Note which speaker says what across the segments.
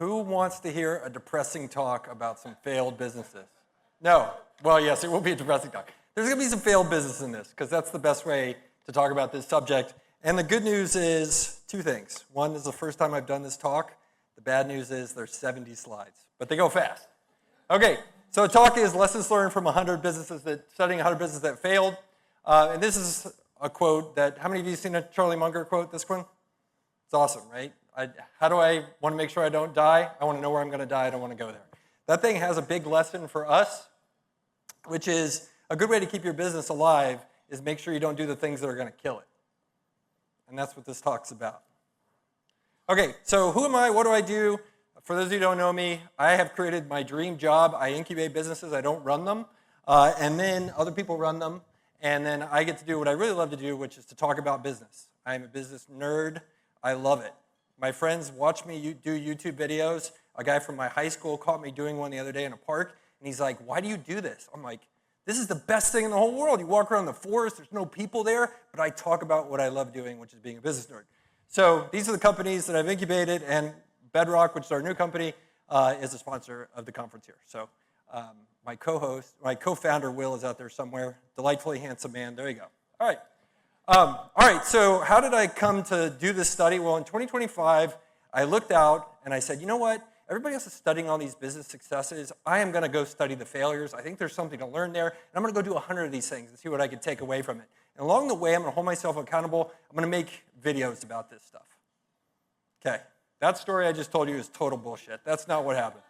Speaker 1: Who wants to hear a depressing talk about some failed businesses? No. Well, yes, it will be a depressing talk. There's going to be some failed business in this because that's the best way to talk about this subject. And the good news is two things. One is the first time I've done this talk. The bad news is there's 70 slides, but they go fast. Okay, so a talk is lessons learned from studying 100 businesses that failed. And this is a quote that, how many of you have seen a Charlie Munger quote, this one? It's awesome, right? How do I want to make sure I don't die? I want to know where I'm going to die. I don't want to go there. That thing has a big lesson for us, which is a good way to keep your business alive is make sure you don't do the things that are going to kill it. And that's what this talk's about. Okay, so who am I? What do I do? For those of you who don't know me, I have created my dream job. I incubate businesses. I don't run them. And then other people run them. And then I get to do what I really love to do, which is to talk about business. I am a business nerd. I love it. My friends watch me do YouTube videos. A guy from my high school caught me doing one the other day in a park, and he's like, why do you do this? I'm like, this is the best thing in the whole world. You walk around the forest, there's no people there, but I talk about what I love doing, which is being a business nerd. So these are the companies that I've incubated, and Bedrock, which is our new company, is a sponsor of the conference here. So my co-founder, Will, is out there somewhere. Delightfully handsome man. There you go. All right. All right, so how did I come to do this study? Well, in 2025, I looked out and I said, you know what? Everybody else is studying all these business successes. I am going to go study the failures. I think there's something to learn there. And I'm going to go do 100 of these things and see what I can take away from it. And along the way, I'm going to hold myself accountable. I'm going to make videos about this stuff. Okay, that story I just told you is total bullshit. That's not what happened.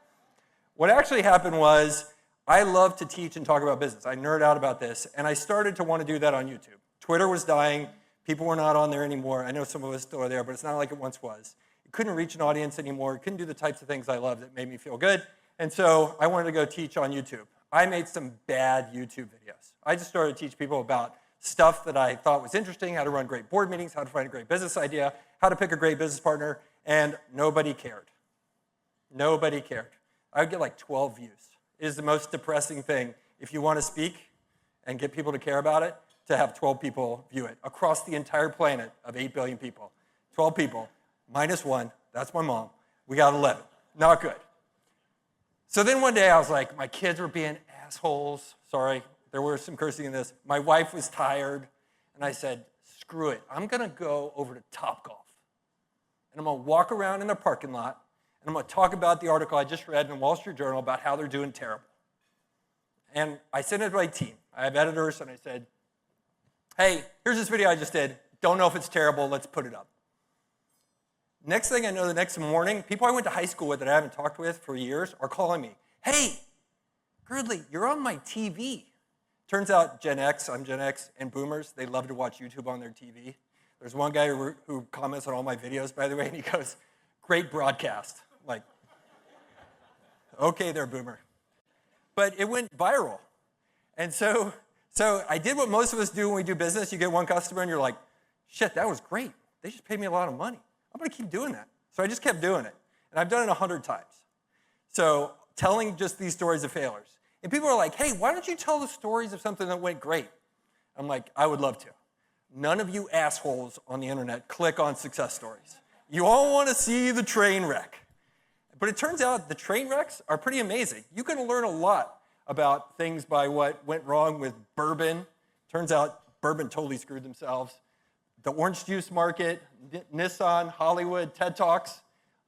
Speaker 1: What actually happened was I love to teach and talk about business. I nerd out about this, and I started to want to do that on YouTube. Twitter was dying. People were not on there anymore. I know some of us still are there, but it's not like it once was. It couldn't reach an audience anymore. It couldn't do the types of things I love that made me feel good. And so I wanted to go teach on YouTube. I made some bad YouTube videos. I just started to teach people about stuff that I thought was interesting, how to run great board meetings, how to find a great business idea, how to pick a great business partner, and nobody cared. Nobody cared. I would get like 12 views. It is the most depressing thing if you want to speak and get people to care about it, to have 12 people view it across the entire planet of 8 billion people. 12 people, minus one, that's my mom. We got 11. Not good. So then one day I was like, my kids were being assholes. Sorry, there was some cursing in this. My wife was tired, and I said, screw it. I'm going to go over to Topgolf, and I'm going to walk around in the parking lot, and I'm going to talk about the article I just read in the Wall Street Journal about how they're doing terrible. And I sent it to my team. I have editors, and I said, hey, here's this video I just did. Don't know if it's terrible. Let's put it up. Next thing I know, the next morning, people I went to high school with that I haven't talked with for years are calling me. Hey, Girdley, you're on my TV. Turns out I'm Gen X, and boomers, they love to watch YouTube on their TV. There's one guy who comments on all my videos, by the way, and he goes, great broadcast. Like, okay there, boomer. But it went viral. And so I did what most of us do when we do business. You get one customer, and you're like, shit, that was great. They just paid me a lot of money. I'm going to keep doing that. So I just kept doing it. And I've done it 100 times. So telling just these stories of failures. And people are like, hey, why don't you tell the stories of something that went great? I'm like, I would love to. None of you assholes on the internet click on success stories. You all want to see the train wreck. But it turns out the train wrecks are pretty amazing. You can learn a lot about things by what went wrong with bourbon. Turns out bourbon totally screwed themselves. The orange juice market, Nissan, Hollywood, TED Talks.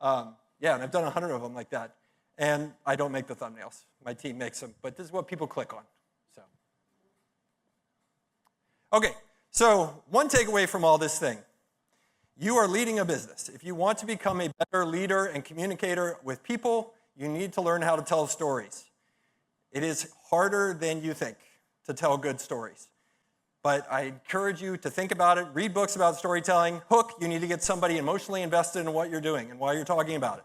Speaker 1: Yeah, and I've done 100 of them like that. And I don't make the thumbnails. My team makes them. But this is what people click on. Okay, so one takeaway from all this thing. You are leading a business. If you want to become a better leader and communicator with people, you need to learn how to tell stories. It is harder than you think to tell good stories. But I encourage you to think about it, read books about storytelling. Hook, you need to get somebody emotionally invested in what you're doing and why you're talking about it.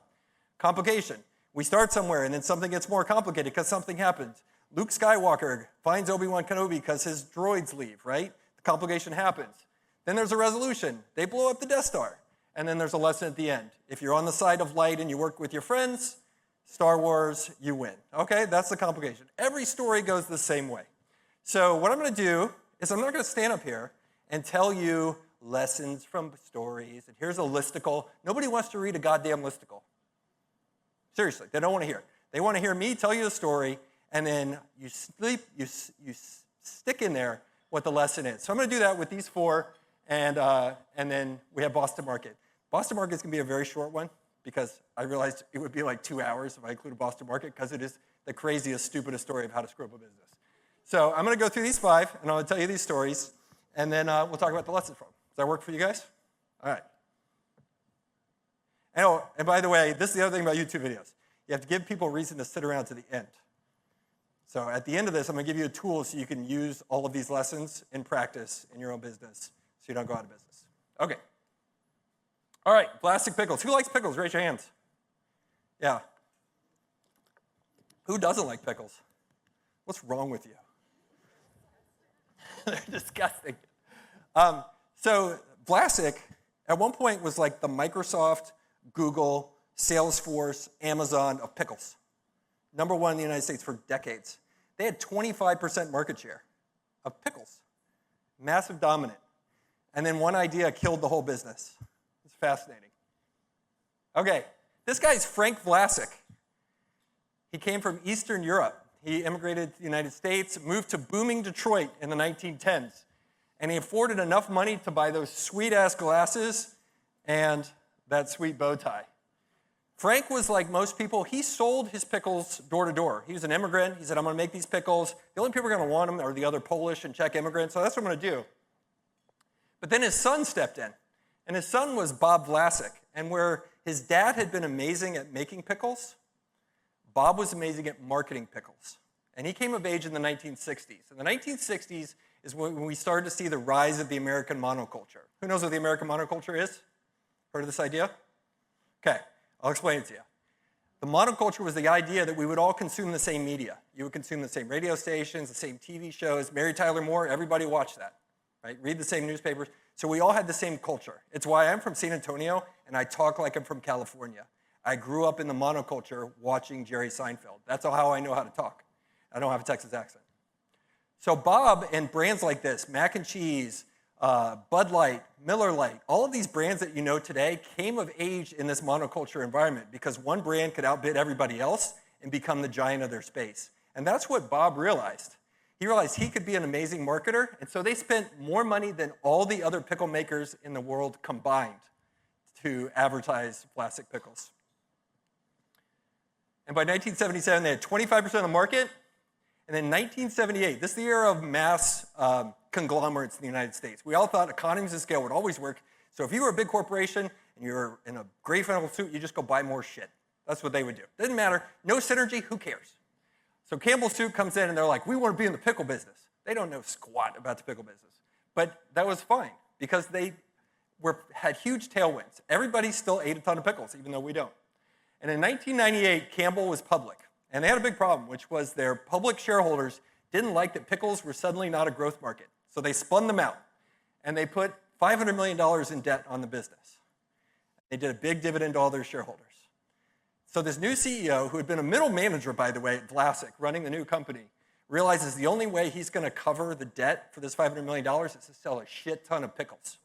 Speaker 1: Complication. We start somewhere and then something gets more complicated because something happens. Luke Skywalker finds Obi-Wan Kenobi because his droids leave, right? The complication happens. Then there's a resolution. They blow up the Death Star. And then there's a lesson at the end. If you're on the side of light and you work with your friends, Star Wars, you win. Okay, that's the complication. Every story goes the same way. So what I'm going to do is I'm not going to stand up here and tell you lessons from stories. And here's a listicle. Nobody wants to read a goddamn listicle. Seriously, they don't want to hear it. They want to hear me tell you a story, and then you stick in there what the lesson is. So I'm going to do that with these four, and then we have Boston Market. Boston Market is going to be a very short one because I realized it would be like 2 hours if I included Boston Market because it is the craziest, stupidest story of how to screw up a business. So I'm going to go through these 5, and I'm going to tell you these stories, and then we'll talk about the lessons from them. Does that work for you guys? All right. And by the way, this is the other thing about YouTube videos. You have to give people a reason to sit around to the end. So at the end of this, I'm going to give you a tool so you can use all of these lessons in practice in your own business so you don't go out of business. Okay. All right, Vlasic pickles. Who likes pickles? Raise your hands. Yeah. Who doesn't like pickles? What's wrong with you? They're disgusting. So Vlasic, at one point, was like the Microsoft, Google, Salesforce, Amazon of pickles. Number 1 in the United States for decades. They had 25% market share of pickles. Massive dominant. And then one idea killed the whole business. It's fascinating. Okay, this guy's Frank Vlasic. He came from Eastern Europe. He immigrated to the United States, moved to booming Detroit in the 1910s. And he afforded enough money to buy those sweet-ass glasses and that sweet bow tie. Frank was like most people. He sold his pickles door to door. He was an immigrant. He said, I'm going to make these pickles. The only people who are going to want them are the other Polish and Czech immigrants, so that's what I'm going to do. But then his son stepped in, and his son was Bob Vlasic. And where his dad had been amazing at making pickles, Bob was amazing at marketing pickles. And he came of age in the 1960s. And the 1960s is when we started to see the rise of the American monoculture. Who knows what the American monoculture is? Heard of this idea? Okay. I'll explain it to you. The monoculture was the idea that we would all consume the same media. You would consume the same radio stations, the same TV shows. Mary Tyler Moore, everybody watched that, right? Read the same newspapers. So we all had the same culture. It's why I'm from San Antonio, and I talk like I'm from California. I grew up in the monoculture watching Jerry Seinfeld. That's how I know how to talk. I don't have a Texas accent. So Bob and brands like this, Mac and Cheese, Bud Light, Miller Lite, all of these brands that you know today came of age in this monoculture environment because one brand could outbid everybody else and become the giant of their space. And that's what Bob realized. He realized he could be an amazing marketer, and so they spent more money than all the other pickle makers in the world combined to advertise Vlasic pickles. And by 1977, they had 25% of the market. And then 1978, this is the era of mass conglomerates in the United States. We all thought economies of scale would always work. So if you were a big corporation and you were in a gray flannel suit, you just go buy more shit. That's what they would do. Doesn't matter. No synergy, who cares? So Campbell's Soup comes in and they're like, we want to be in the pickle business. They don't know squat about the pickle business. But that was fine because they had huge tailwinds. Everybody still ate a ton of pickles, even though we don't. And in 1998, Campbell was public. And they had a big problem, which was their public shareholders didn't like that pickles were suddenly not a growth market. So they spun them out, and they put $500 million in debt on the business. They did a big dividend to all their shareholders. So this new CEO, who had been a middle manager, by the way, at Vlasic, running the new company, realizes the only way he's going to cover the debt for this $500 million is to sell a shit ton of pickles.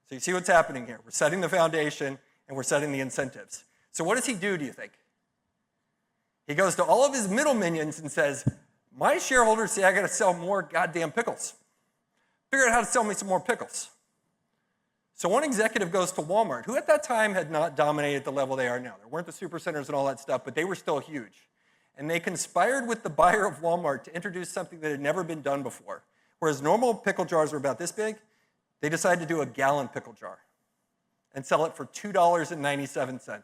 Speaker 1: So you see what's happening here. We're setting the foundation, and we're setting the incentives. So what does he do you think? He goes to all of his middle minions and says, my shareholders say I got to sell more goddamn pickles. Figure out how to sell me some more pickles. So one executive goes to Walmart, who at that time had not dominated the level they are now. There weren't the supercenters and all that stuff, but they were still huge. And they conspired with the buyer of Walmart to introduce something that had never been done before. Whereas normal pickle jars were about this big, they decided to do a gallon pickle jar and sell it for $2.97.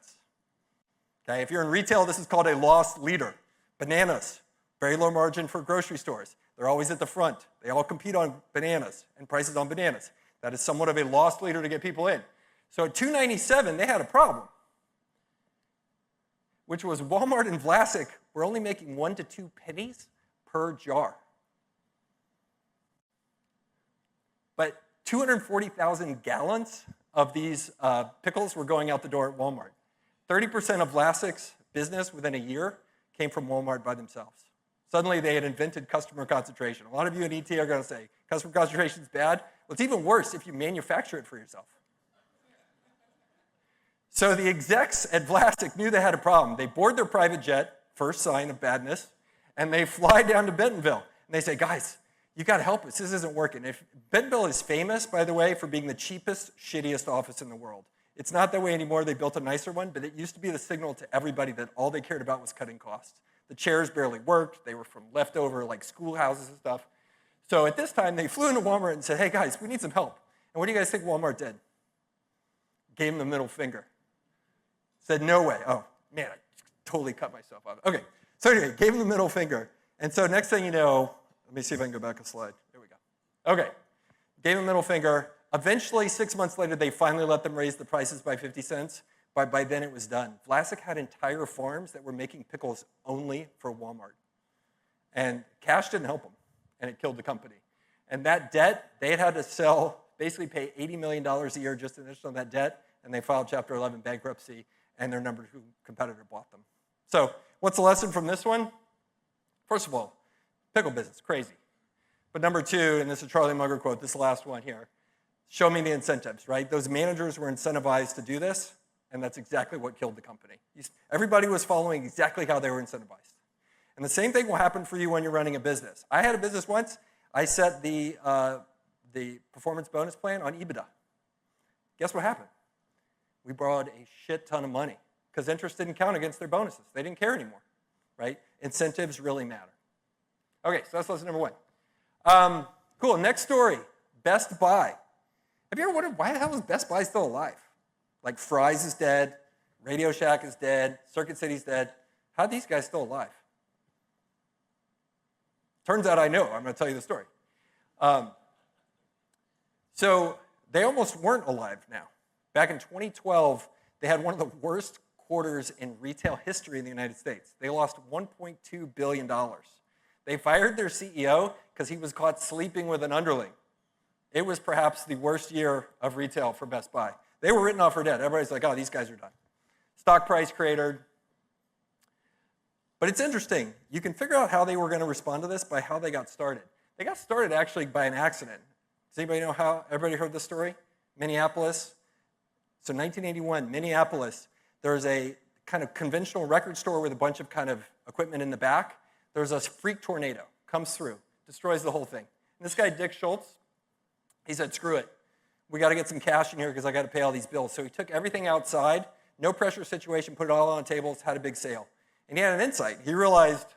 Speaker 1: Okay, if you're in retail, this is called a loss leader. Bananas, very low margin for grocery stores. They're always at the front. They all compete on bananas and prices on bananas. That is somewhat of a loss leader to get people in. So at $2.97, they had a problem, which was Walmart and Vlasic were only making 1 to 2 pennies per jar. But 240,000 gallons of these pickles were going out the door at Walmart. 30% of Vlasic's business within a year came from Walmart by themselves. Suddenly, they had invented customer concentration. A lot of you in ET are going to say, customer concentration is bad. Well, it's even worse if you manufacture it for yourself. So the execs at Vlasic knew they had a problem. They board their private jet, first sign of badness, and they fly down to Bentonville. And they say, guys, you got to help us. This isn't working. Bentonville is famous, by the way, for being the cheapest, shittiest office in the world. It's not that way anymore. They built a nicer one, but it used to be the signal to everybody that all they cared about was cutting costs. The chairs barely worked. They were from leftover like schoolhouses and stuff. So at this time, they flew into Walmart and said, hey, guys, we need some help. And what do you guys think Walmart did? Gave them the middle finger. Said, no way. Oh, man, I totally cut myself off. Okay, so anyway, gave them the middle finger. And so next thing you know, let me see if I can go back a slide. There we go. Okay, gave them the middle finger. Eventually, 6 months later, they finally let them raise the prices by 50 cents. But by then, it was done. Vlasic had entire farms that were making pickles only for Walmart. And cash didn't help them, and it killed the company. And that debt, they had to sell, basically pay $80 million a year just in addition on that debt, and they filed Chapter 11 bankruptcy, and their number 2 competitor bought them. So what's the lesson from this one? First of all, pickle business, crazy. But number 2, and this is a Charlie Munger quote, this is the last one here, show me the incentives, right? Those managers were incentivized to do this, and that's exactly what killed the company. Everybody was following exactly how they were incentivized. And the same thing will happen for you when you're running a business. I had a business once. I set the performance bonus plan on EBITDA. Guess what happened? We borrowed a shit ton of money because interest didn't count against their bonuses. They didn't care anymore, right? Incentives really matter. Okay, so that's lesson number 1. Cool, next story, Best Buy. Have you ever wondered why the hell is Best Buy still alive? Like Fry's is dead, Radio Shack is dead, Circuit City's dead. How are these guys still alive? Turns out I know. I'm going to tell you the story. So they almost weren't alive now. Back in 2012, they had one of the worst quarters in retail history in the United States. They lost $1.2 billion. They fired their CEO because he was caught sleeping with an underling. It was perhaps the worst year of retail for Best Buy. They were written off for dead. Everybody's like, oh, these guys are done. Stock price cratered. But it's interesting. You can figure out how they were going to respond to this by how they got started. They got started actually by an accident. Does anybody know how? Everybody heard this story? Minneapolis. So 1981, Minneapolis, there's a kind of conventional record store with a bunch of kind of equipment in the back. There's a freak tornado, comes through, destroys the whole thing. And this guy, Dick Schultz, he said, screw it. We got to get some cash in here because I got to pay all these bills. So he took everything outside, no pressure situation, put it all on tables, had a big sale. And he had an insight. He realized,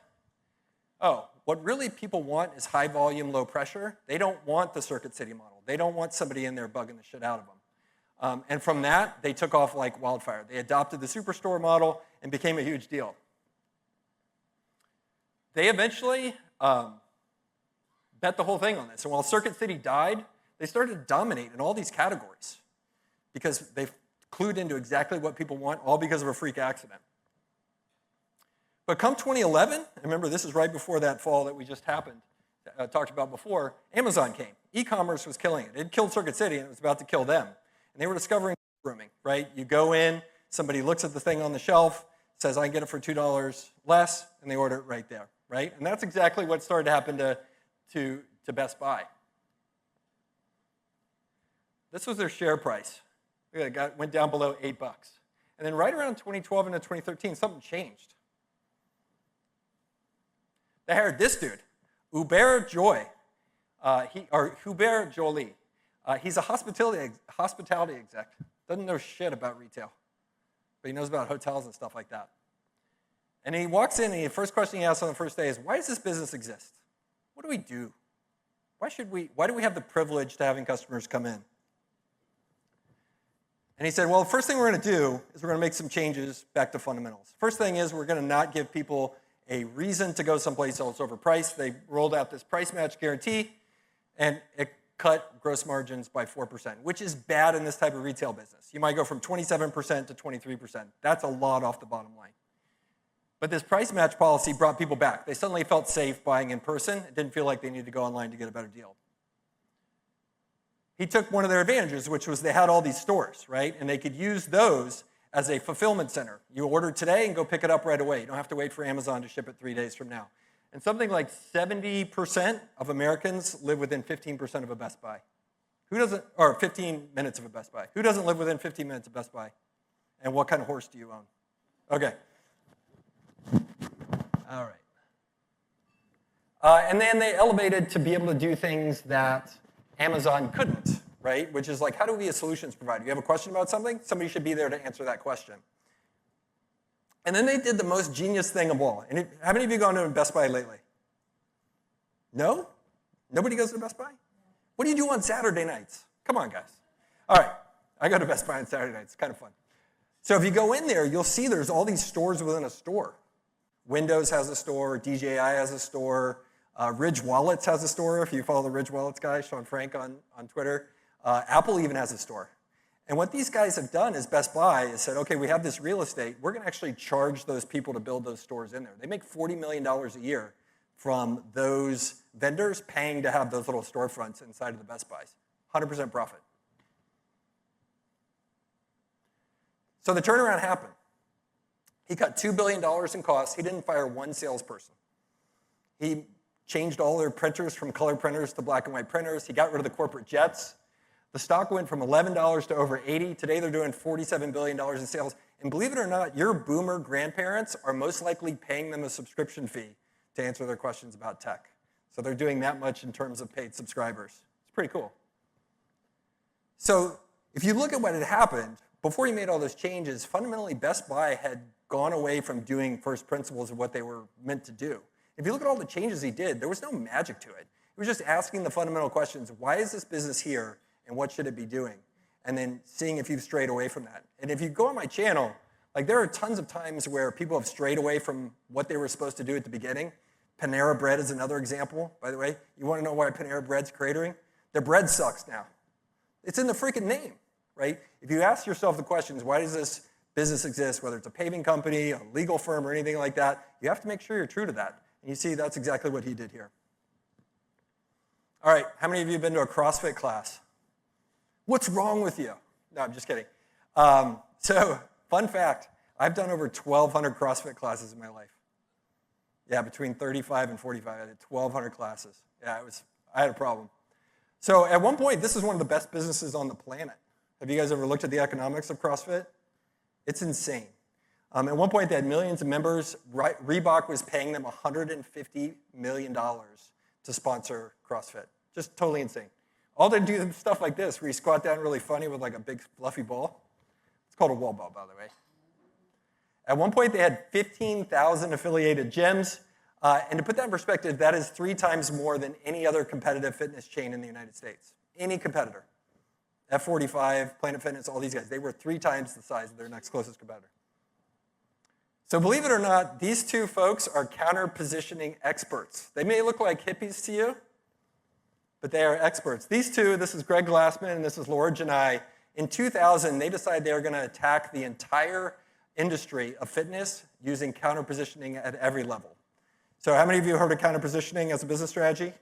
Speaker 1: oh, what really people want is high volume, low pressure. They don't want the Circuit City model. They don't want somebody in there bugging the shit out of them. And from that, they took off like wildfire. They adopted the superstore model and became a huge deal. They eventually bet the whole thing on this. And while Circuit City died, they started to dominate in all these categories because they clued into exactly what people want, all because of a freak accident. But come 2011, and remember this is right before that fall that we just happened, talked about before, Amazon came. E-commerce was killing it. It killed Circuit City and it was about to kill them. And they were discovering grooming, right? You go in, somebody looks at the thing on the shelf, says, I can get it for $2 less, and they order it right there, right? And that's exactly what started to happen to Best Buy. This was their share price. It went down below $8. And then right around 2012 into 2013, something changed. They hired this dude, Hubert Joly. Hubert Joly. He's a hospitality exec. Doesn't know shit about retail, but he knows about hotels and stuff like that. And he walks in, and the first question he asks on the first day is, why does this business exist? What do we do? Why do we have the privilege to having customers come in? And he said, well, the first thing we're going to do is we're going to make some changes back to fundamentals. First thing is we're going to not give people a reason to go someplace else overpriced. They rolled out this price match guarantee, and it cut gross margins by 4%, which is bad in this type of retail business. You might go from 27% to 23%. That's a lot off the bottom line. But this price match policy brought people back. They suddenly felt safe buying in person. It didn't feel like they needed to go online to get a better deal. He took one of their advantages, which was they had all these stores, right? And they could use those as a fulfillment center. You order today and go pick it up right away. You don't have to wait for Amazon to ship it 3 days from now. And something like 70% of Americans live within 15% of a Best Buy. Who doesn't, or 15 minutes of a Best Buy. Who doesn't live within 15 minutes of Best Buy? And what kind of horse do you own? Okay. All right. And then they elevated to be able to do things that Amazon couldn't, right? Which is like, how do we be a solutions provider? You have a question about something? Somebody should be there to answer that question. And then they did the most genius thing of all. And how many of you gone to Best Buy lately? No? Nobody goes to Best Buy? What do you do on Saturday nights? Come on, guys. All right. I go to Best Buy on Saturday nights. It's kind of fun. So if you go in there, you'll see there's all these stores within a store. Windows has a store. DJI has a store. Ridge Wallets has a store, if you follow the Ridge Wallets guy, Sean Frank on Twitter. Apple even has a store. And what these guys have done is Best Buy has said, okay, we have this real estate. We're going to actually charge those people to build those stores in there. They make $40 million a year from those vendors paying to have those little storefronts inside of the Best Buys. 100% profit. So the turnaround happened. He cut $2 billion in costs. He didn't fire one salesperson. He changed all their printers from color printers to black and white printers. He got rid of the corporate jets. The stock went from $11 to over $80. Today they're doing $47 billion in sales. And believe it or not, your boomer grandparents are most likely paying them a subscription fee to answer their questions about tech. So they're doing that much in terms of paid subscribers. It's pretty cool. So if you look at what had happened, before he made all those changes, fundamentally Best Buy had gone away from doing first principles of what they were meant to do. If you look at all the changes he did, there was no magic to it. He was just asking the fundamental questions, why is this business here, and what should it be doing? And then seeing if you've strayed away from that. And if you go on my channel, like there are tons of times where people have strayed away from what they were supposed to do at the beginning. Panera Bread is another example, by the way. You want to know why Panera Bread's cratering? Their bread sucks now. It's in the freaking name, right? If you ask yourself the questions, why does this business exist, whether it's a paving company, a legal firm, or anything like that, you have to make sure you're true to that. And you see that's exactly what he did here. All right, how many of you have been to a CrossFit class? What's wrong with you? No, I'm just kidding. So, fun fact, I've done over 1,200 CrossFit classes in my life. Yeah, between 35 and 45, I did 1,200 classes. Yeah, I had a problem. So at one point, this is one of the best businesses on the planet. Have you guys ever looked at the economics of CrossFit? It's insane. At one point, they had millions of members. Reebok was paying them $150 million to sponsor CrossFit. Just totally insane. All they do is stuff like this, where you squat down really funny with like a big fluffy ball. It's called a wall ball, by the way. At one point, they had 15,000 affiliated gyms. And to put that in perspective, that is 3 times more than any other competitive fitness chain in the United States. Any competitor. F45, Planet Fitness, all these guys, they were 3 times the size of their next closest competitor. So believe it or not, these two folks are counter-positioning experts. They may look like hippies to you, but they are experts. These two, this is Greg Glassman and this is Laura Janai. In 2000, they decided they were going to attack the entire industry of fitness using counter-positioning at every level. So how many of you heard of counter-positioning as a business strategy?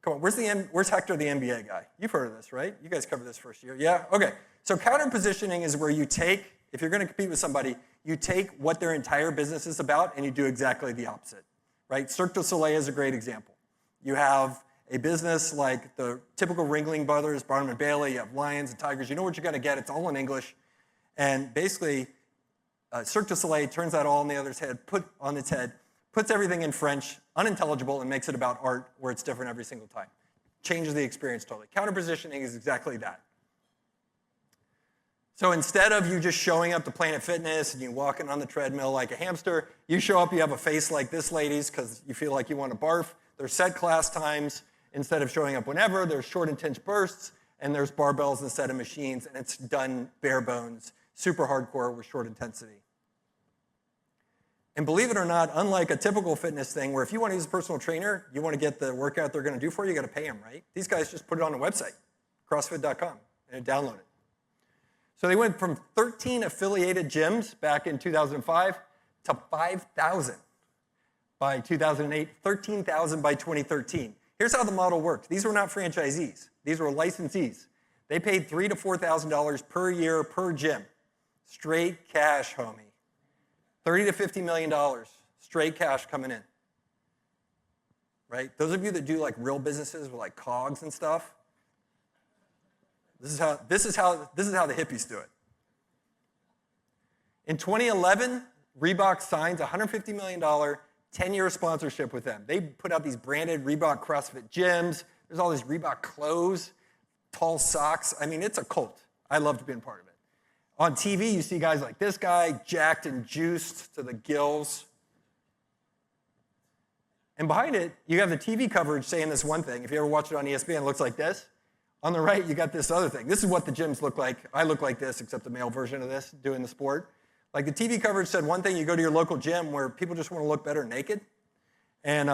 Speaker 1: Come on, where's Hector, the MBA guy? You've heard of this, right? You guys covered this first year. Yeah? Okay. So counter-positioning is where you take, if you're going to compete with somebody, you take what their entire business is about and you do exactly the opposite, right? Cirque du Soleil is a great example. You have a business like the typical Ringling Brothers, Barnum and Bailey, you have lions and tigers. You know what you're going to get. It's all in English. And basically, Cirque du Soleil turns that all on the other's head, puts everything in French, unintelligible, and makes it about art where it's different every single time. Changes the experience totally. Counter-positioning is exactly that. So instead of you just showing up to Planet Fitness and you walking on the treadmill like a hamster, you show up, you have a face like this lady's because you feel like you want to barf. There's set class times. Instead of showing up whenever, there's short, intense bursts, and there's barbells instead of machines, and it's done bare bones, super hardcore with short intensity. And believe it or not, unlike a typical fitness thing where if you want to use a personal trainer, you want to get the workout they're going to do for you, you got to pay them, right? These guys just put it on a website, CrossFit.com, and download it. So they went from 13 affiliated gyms back in 2005 to 5,000 by 2008, 13,000 by 2013. Here's how the model worked. These were not franchisees. These were licensees. They paid $3,000 to $4,000 per year per gym. Straight cash, homie. $30 to $50 million, straight cash coming in. Right? Those of you that do like real businesses with like cogs and stuff, this is how the hippies do it. In 2011, Reebok signs a $150 million 10-year sponsorship with them. They put out these branded Reebok CrossFit gyms. There's all these Reebok clothes, tall socks. I mean, it's a cult. I loved being part of it. On TV, you see guys like this guy, jacked and juiced to the gills. And behind it, you have the TV coverage saying this one thing. If you ever watch it on ESPN, it looks like this. On the right, you got this other thing. This is what the gyms look like. I look like this, except the male version of this, doing the sport. Like the TV coverage said one thing, you go to your local gym where people just want to look better naked. And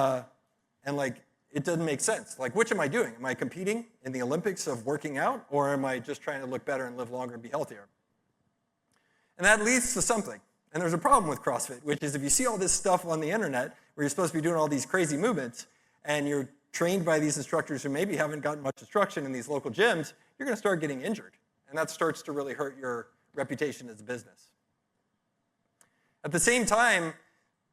Speaker 1: like, it doesn't make sense. Like, which am I doing? Am I competing in the Olympics of working out, or am I just trying to look better and live longer and be healthier? And that leads to something. And there's a problem with CrossFit, which is if you see all this stuff on the internet where you're supposed to be doing all these crazy movements, and you're trained by these instructors who maybe haven't gotten much instruction in these local gyms, you're going to start getting injured. And that starts to really hurt your reputation as a business. At the same time,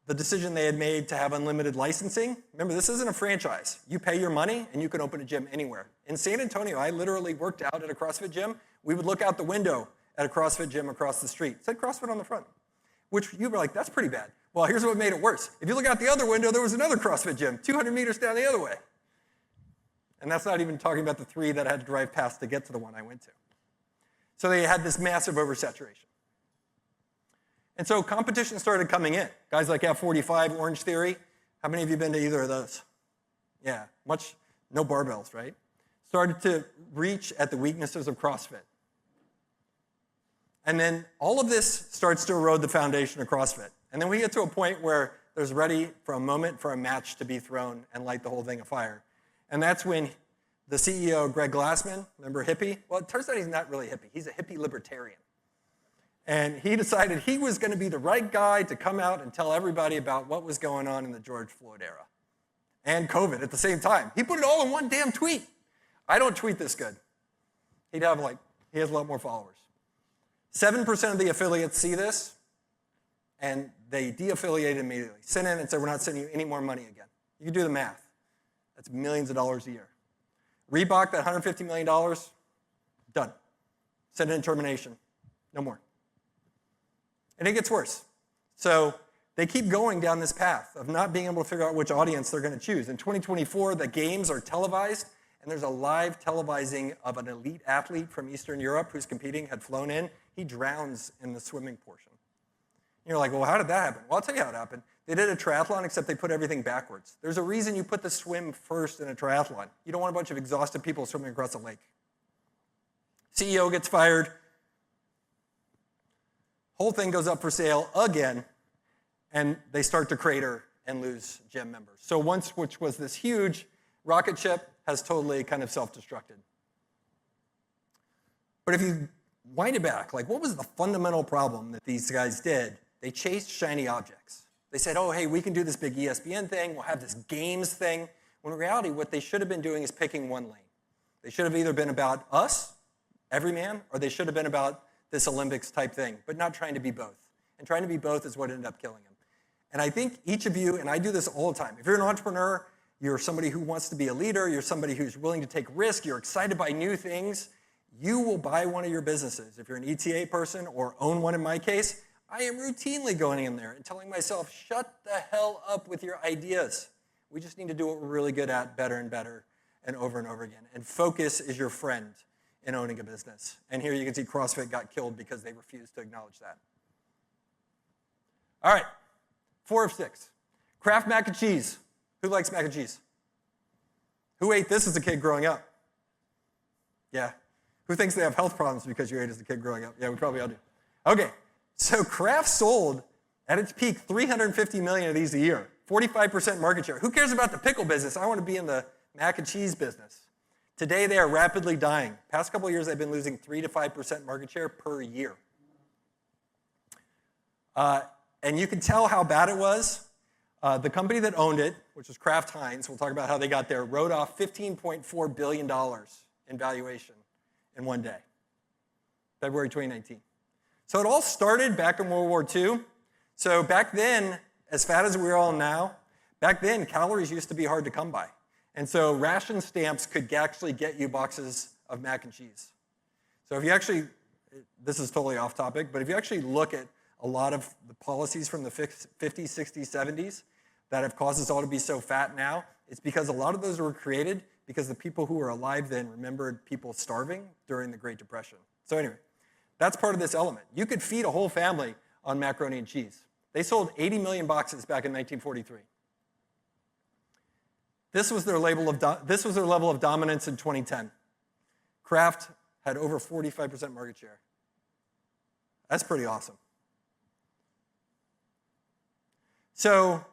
Speaker 1: the decision they had made to have unlimited licensing, remember, this isn't a franchise. You pay your money, and you can open a gym anywhere. In San Antonio, I literally worked out at a CrossFit gym. We would look out the window at a CrossFit gym across the street. It said CrossFit on the front, which you were like, that's pretty bad. Well, here's what made it worse. If you look out the other window, there was another CrossFit gym, 200 meters down the other way. And that's not even talking about the 3 that I had to drive past to get to the one I went to. So they had this massive oversaturation. And so competition started coming in. Guys like F45, Orange Theory. How many of you been to either of those? Yeah, no barbells, right? Started to reach at the weaknesses of CrossFit. And then all of this starts to erode the foundation of CrossFit. And then we get to a point where there's ready for a moment for a match to be thrown and light the whole thing afire. And that's when the CEO, Greg Glassman, remember hippie? Well, it turns out he's not really hippie. He's a hippie libertarian. And he decided he was going to be the right guy to come out and tell everybody about what was going on in the George Floyd era. And COVID at the same time. He put it all in one damn tweet. I don't tweet this good. He has a lot more followers. 7% of the affiliates see this, and they de-affiliate immediately. Send in and say, we're not sending you any more money again. You can do the math. That's millions of dollars a year. Reebok, that $150 million, done. Send in termination. No more. And it gets worse. So they keep going down this path of not being able to figure out which audience they're going to choose. In 2024, the games are televised, and there's a live televising of an elite athlete from Eastern Europe who's competing, had flown in. He drowns in the swimming portion. And you're like, well, how did that happen? Well, I'll tell you how it happened. They did a triathlon, except they put everything backwards. There's a reason you put the swim first in a triathlon. You don't want a bunch of exhausted people swimming across a lake. CEO gets fired. Whole thing goes up for sale again, and they start to crater and lose gym members. So once, which was this huge rocket ship, has totally kind of self-destructed. But if you wind it back, like what was the fundamental problem that these guys did? They chased shiny objects. They said, oh, hey, we can do this big ESPN thing. We'll have this games thing. When in reality, what they should have been doing is picking one lane. They should have either been about us, every man, or they should have been about this Olympics type thing, but not trying to be both. And trying to be both is what ended up killing him. And I think each of you, and I do this all the time, if you're an entrepreneur, you're somebody who wants to be a leader, you're somebody who's willing to take risk, you're excited by new things, you will buy one of your businesses. If you're an ETA person or own one in my case, I am routinely going in there and telling myself, shut the hell up with your ideas. We just need to do what we're really good at better and better and over again. And focus is your friend in owning a business. And here you can see CrossFit got killed because they refused to acknowledge that. All right, 4 of 6. Kraft Mac Cheese. Who likes mac and cheese? Who ate this as a kid growing up? Yeah. Who thinks they have health problems because you ate as a kid growing up? Yeah, we probably all do. Okay, so Kraft sold, at its peak, 350 million of these a year, 45% market share. Who cares about the pickle business? I want to be in the mac and cheese business. Today, they are rapidly dying. Past couple of years, they've been losing 3 to 5% market share per year. And you can tell how bad it was. The company that owned it, which was Kraft Heinz, we'll talk about how they got there, wrote off $15.4 billion in valuation in one day, February 2019. So it all started back in World War II. So back then, as fat as we're all now, back then, calories used to be hard to come by. And so ration stamps could actually get you boxes of mac and cheese. So if you actually, this is totally off topic, but if you actually look at a lot of the policies from the 50s, 60s, 70s that have caused us all to be so fat now. It's because a lot of those were created because the people who were alive then remembered people starving during the Great Depression. So anyway, that's part of this element. You could feed a whole family on macaroni and cheese. They sold 80 million boxes back in 1943. This was their level of dominance in 2010. Kraft had over 45% market share. That's pretty awesome. So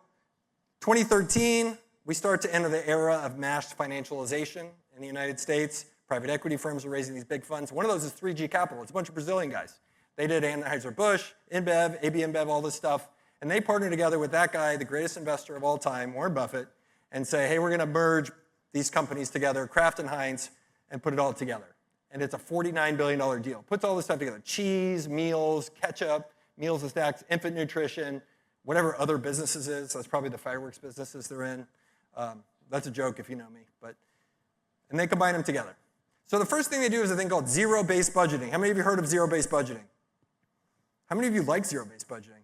Speaker 1: 2013, we start to enter the era of mass financialization in the United States. Private equity firms are raising these big funds. One of those is 3G Capital. It's a bunch of Brazilian guys. They did Anheuser-Busch, InBev, AB InBev, all this stuff. And they partnered together with that guy, the greatest investor of all time, Warren Buffett, and say, hey, we're going to merge these companies together, Kraft and Heinz, and put it all together. And it's a $49 billion deal. Puts all this stuff together. Cheese, meals, ketchup, meals and snacks, infant nutrition, whatever other businesses is. That's probably the fireworks businesses they're in. That's a joke if you know me. And they combine them together. So the first thing they do is a thing called zero-based budgeting. How many of you heard of zero-based budgeting? How many of you like zero-based budgeting?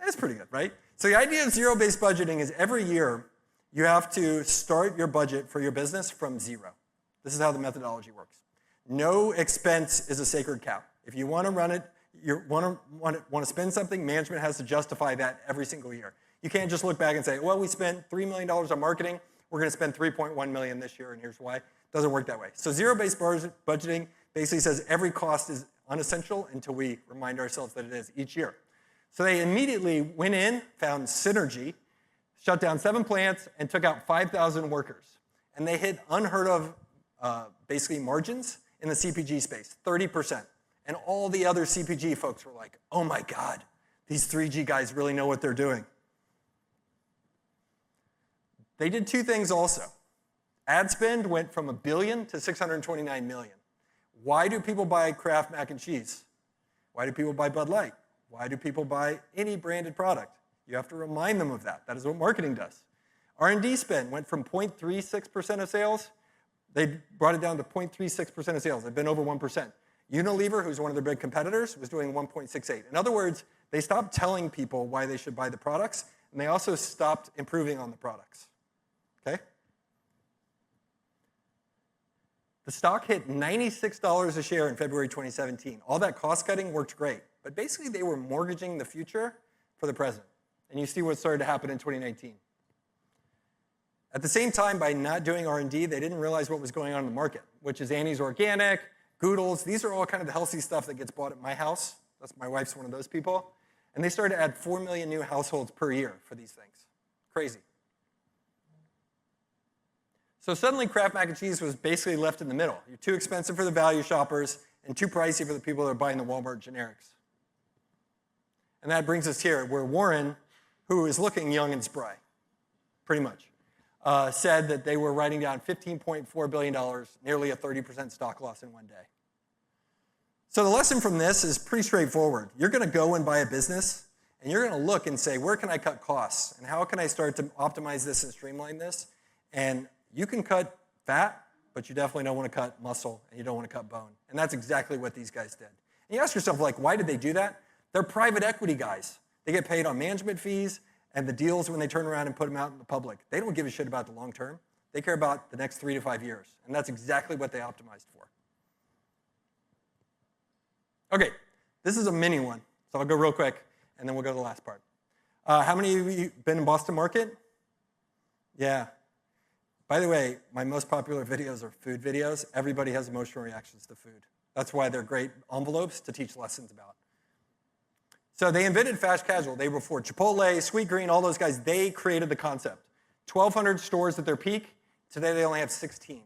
Speaker 1: That's pretty good, right? So the idea of zero-based budgeting is every year you have to start your budget for your business from zero. This is how the methodology works. No expense is a sacred cow. If you want to run it, you want to spend something, management has to justify that every single year. You can't just look back and say, well, we spent $3 million on marketing. We're going to spend $3.1 million this year, and here's why. It doesn't work that way. So zero-based budgeting basically says every cost is unessential until we remind ourselves that it is each year. So they immediately went in, found synergy, shut down 7 plants, and took out 5,000 workers. And they hit unheard of, basically, margins in the CPG space, 30%. And all the other CPG folks were like, oh my God, these 3G guys really know what they're doing. They did 2 things also. Ad spend went from $1 billion to $629 million. Why do people buy Kraft Mac and Cheese? Why do people buy Bud Light? Why do people buy any branded product? You have to remind them of that. That is what marketing does. R&D spend went from 0.36% of sales. They brought it down to 0.36% of sales. They've been over 1%. Unilever, who's one of their big competitors, was doing 1.68. In other words, they stopped telling people why they should buy the products, and they also stopped improving on the products. Okay? The stock hit $96 a share in February 2017. All that cost cutting worked great, but basically they were mortgaging the future for the present. And you see what started to happen in 2019. At the same time, by not doing R&D, they didn't realize what was going on in the market, which is Annie's Organic, Goodles. These are all kind of the healthy stuff that gets bought at my house. My wife's one of those people. And they started to add 4 million new households per year for these things. Crazy. So suddenly Kraft Mac and Cheese was basically left in the middle. You're too expensive for the value shoppers and too pricey for the people that are buying the Walmart generics. And that brings us here, where Warren, who is looking young and spry, pretty much, said that they were writing down $15.4 billion, nearly a 30% stock loss in one day. So the lesson from this is pretty straightforward. You're going to go and buy a business, and you're going to look and say, where can I cut costs? And how can I start to optimize this and streamline this? And you can cut fat, but you definitely don't want to cut muscle, and you don't want to cut bone. And that's exactly what these guys did. And you ask yourself, like, why did they do that? They're private equity guys. They get paid on management fees and the deals when they turn around and put them out in the public. They don't give a shit about the long term. They care about the next 3 to 5 years. And that's exactly what they optimized for. Okay, this is a mini one. So I'll go real quick, and then we'll go to the last part. How many of you been in Boston Market? Yeah. By the way, my most popular videos are food videos. Everybody has emotional reactions to food. That's why they're great envelopes to teach lessons about. So they invented fast casual. They were before Chipotle, Sweet Green, all those guys. They created the concept. 1,200 stores at their peak. Today they only have 16.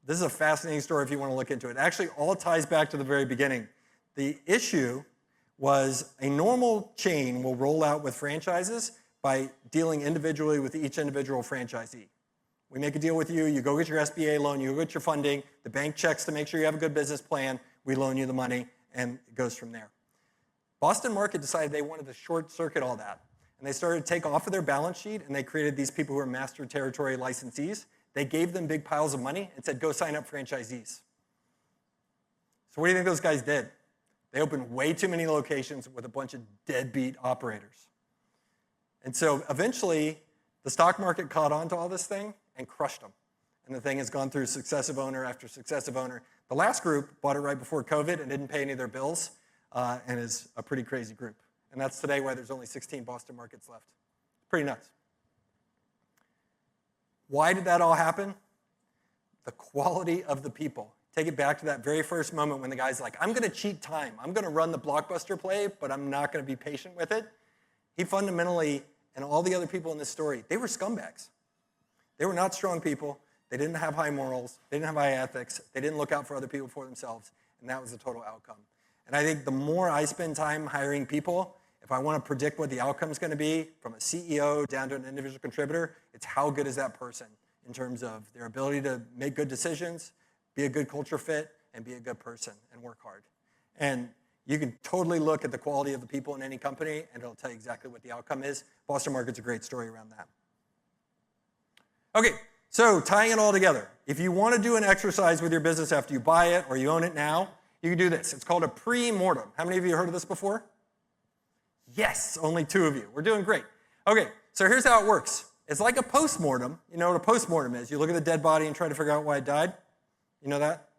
Speaker 1: This is a fascinating story if you want to look into it. It actually all ties back to the very beginning. The issue was a normal chain will roll out with franchises by dealing individually with each individual franchisee. We make a deal with you, you go get your SBA loan, you go get your funding, the bank checks to make sure you have a good business plan, we loan you the money, and it goes from there. Boston Market decided they wanted to short circuit all that. And they started to take off of their balance sheet, and they created these people who are master territory licensees. They gave them big piles of money and said, go sign up franchisees. So what do you think those guys did? They opened way too many locations with a bunch of deadbeat operators. And so eventually, the stock market caught on to all this thing and crushed them. And the thing has gone through successive owner after successive owner. The last group bought it right before COVID and didn't pay any of their bills, and is a pretty crazy group. And that's today why there's only 16 Boston markets left. Pretty nuts. Why did that all happen? The quality of the people. Take it back to that very first moment when the guy's like, I'm going to cheat time. I'm going to run the blockbuster play, but I'm not going to be patient with it. He fundamentally, and all the other people in this story, they were scumbags. They were not strong people. They didn't have high morals. They didn't have high ethics. They didn't look out for other people for themselves. And that was the total outcome. And I think the more I spend time hiring people, if I want to predict what the outcome is going to be, from a CEO down to an individual contributor, it's how good is that person in terms of their ability to make good decisions, be a good culture fit, and be a good person and work hard. And you can totally look at the quality of the people in any company, and it'll tell you exactly what the outcome is. Boston Market's a great story around that. Okay, so tying it all together. If you want to do an exercise with your business after you buy it or you own it now, you can do this. It's called a premortem. How many of you have heard of this before? Yes, only 2 of you. We're doing great. Okay, so here's how it works. It's like a postmortem. You know what a postmortem is. You look at the dead body and try to figure out why it died. You know that?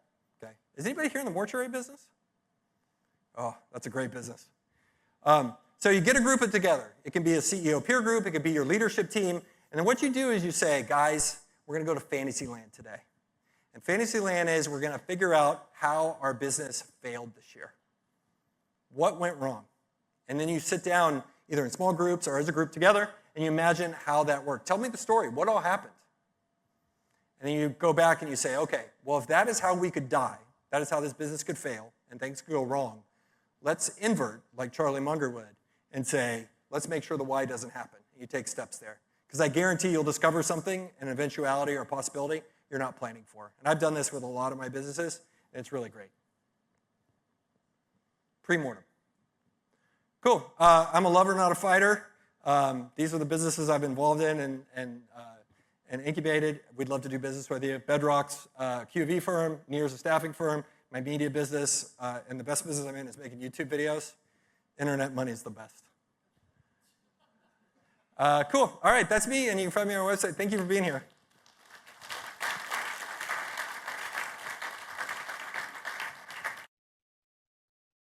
Speaker 1: Okay. Is anybody here in the mortuary business? Oh, that's a great business. So you get a group together. It can be a CEO peer group. It could be your leadership team. And then what you do is you say, guys, we're going to go to Fantasyland today. And Fantasyland is we're going to figure out how our business failed this year. What went wrong? And then you sit down either in small groups or as a group together, and you imagine how that worked. Tell me the story. What all happened? And then you go back and you say, okay, well, if that is how we could die, that is how this business could fail, and things could go wrong, let's invert like Charlie Munger would and say, let's make sure the why doesn't happen. You take steps there. Because I guarantee you'll discover something, an eventuality or a possibility you're not planning for. And I've done this with a lot of my businesses, and it's really great. Premortem. Cool. I'm a lover, not a fighter. These are the businesses I've been involved in and incubated. We'd love to do business with you. Bedrock's a QV firm. Near's a staffing firm. My media business, and the best business I'm in is making YouTube videos. Internet money is the best. Cool. All right, that's me, and you can find me on our website. Thank you for being here.